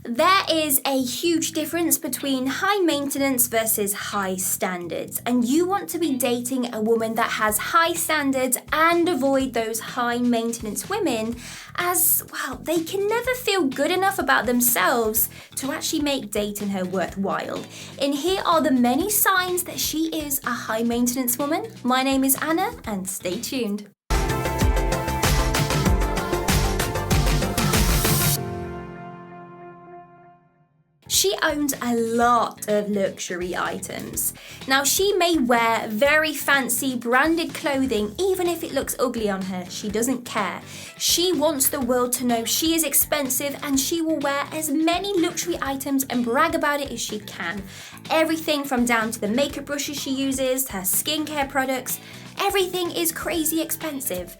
There is a huge difference between high maintenance versus high standards, and you want to be dating a woman that has high standards and avoid those high maintenance women, as well, they can never feel good enough about themselves to actually make dating her worthwhile. And here are the many signs that she is a high maintenance woman. My name is Anna, and stay tuned. She owns a lot of luxury items. Now, she may wear very fancy branded clothing even if it looks ugly on her. She doesn't care. She wants the world to know she is expensive, and she will wear as many luxury items and brag about it as she can. Everything from down to the makeup brushes she uses, her skincare products, everything is crazy expensive.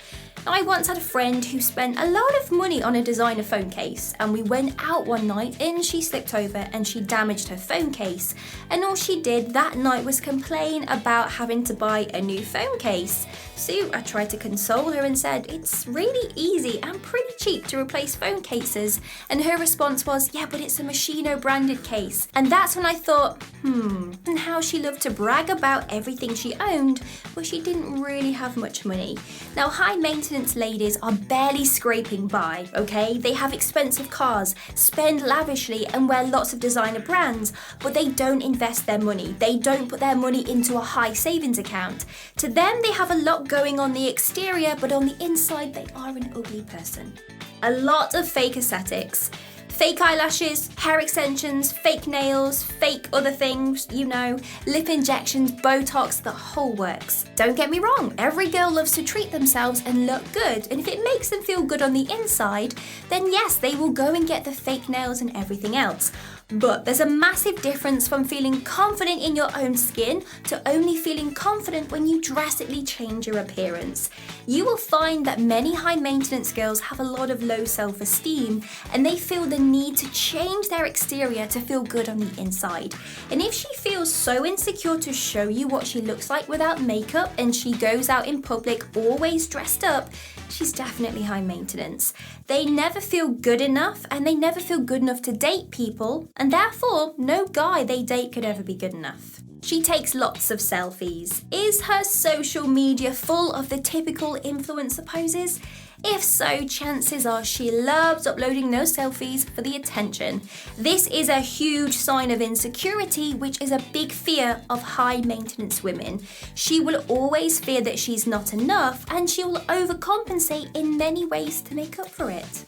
I once had a friend who spent a lot of money on a designer phone case, and we went out one night and she slipped over and she damaged her phone case, and all she did that night was complain about having to buy a new phone case. So I tried to console her and said, it's really easy and pretty cheap to replace phone cases, and her response was, yeah, but it's a Moschino branded case. And that's when I thought, and how she loved to brag about everything she owned, but she didn't really have much money. Now, high maintenance ladies are barely scraping by, okay? They have expensive cars, spend lavishly, and wear lots of designer brands, but they don't invest their money. They don't put their money into a high savings account. To them, they have a lot going on the exterior, but on the inside, they are an ugly person. A lot of fake aesthetics. Fake eyelashes, hair extensions, fake nails, fake other things, lip injections, Botox, the whole works. Don't get me wrong, every girl loves to treat themselves and look good, and if it makes them feel good on the inside, then yes, they will go and get the fake nails and everything else. But there's a massive difference from feeling confident in your own skin to only feeling confident when you drastically change your appearance. You will find that many high maintenance girls have a lot of low self-esteem, and they feel the need to change their exterior to feel good on the inside. And if she feels so insecure to show you what she looks like without makeup, and she goes out in public always dressed up, she's definitely high maintenance. They never feel good enough, and they never feel good enough to date people, and therefore no guy they date could ever be good enough. She takes lots of selfies. Is her social media full of the typical influencer poses? If so, chances are she loves uploading those selfies for the attention. This is a huge sign of insecurity, which is a big fear of high maintenance women. She will always fear that she's not enough, and she will overcompensate in many ways to make up for it.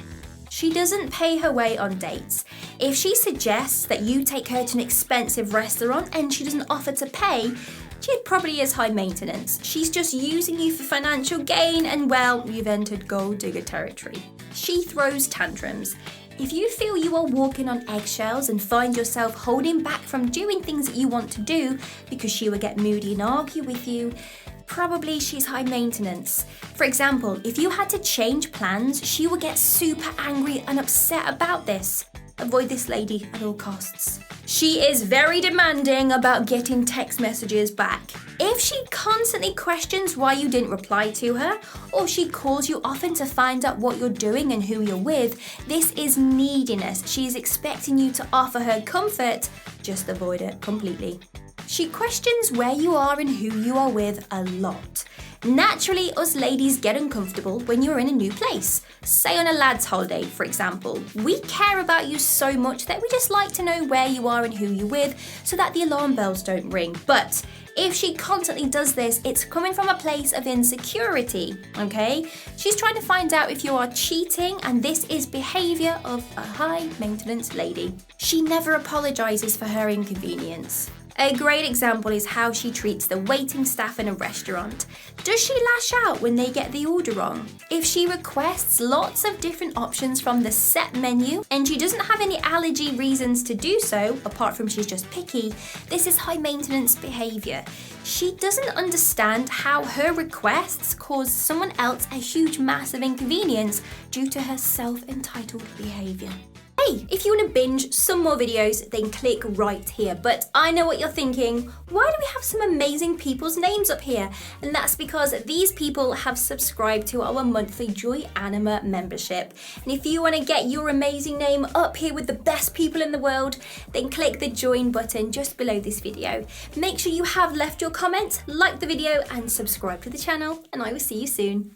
She doesn't pay her way on dates. If she suggests that you take her to an expensive restaurant and she doesn't offer to pay, she probably is high maintenance. She's just using you for financial gain, and well, you've entered gold digger territory. She throws tantrums. If you feel you are walking on eggshells and find yourself holding back from doing things that you want to do because she will get moody and argue with you, probably she's high maintenance. For example, if you had to change plans, she will get super angry and upset about this. Avoid this lady at all costs. She is very demanding about getting text messages back. If she constantly questions why you didn't reply to her, or she calls you often to find out what you're doing and who you're with, this is neediness. She is expecting you to offer her comfort. Just avoid it completely. She questions where you are and who you are with a lot. Naturally, us ladies get uncomfortable when you're in a new place. Say on a lad's holiday, for example. We care about you so much that we just like to know where you are and who you're with so that the alarm bells don't ring. But if she constantly does this, it's coming from a place of insecurity, okay? She's trying to find out if you are cheating, and this is behaviour of a high maintenance lady. She never apologises for her inconvenience. A great example is how she treats the waiting staff in a restaurant. Does she lash out when they get the order wrong? If she requests lots of different options from the set menu and she doesn't have any allergy reasons to do so, apart from she's just picky, this is high maintenance behaviour. She doesn't understand how her requests cause someone else a huge massive inconvenience due to her self-entitled behaviour. hey, if you want to binge some more videos, then click right here. But I know what you're thinking, why do we have some amazing people's names up here? And that's because these people have subscribed to our monthly Joyanima membership. And if you want to get your amazing name up here with the best people in the world, then click the join button just below this video. Make sure you have left your comment, like the video and subscribe to the channel, and I will see you soon.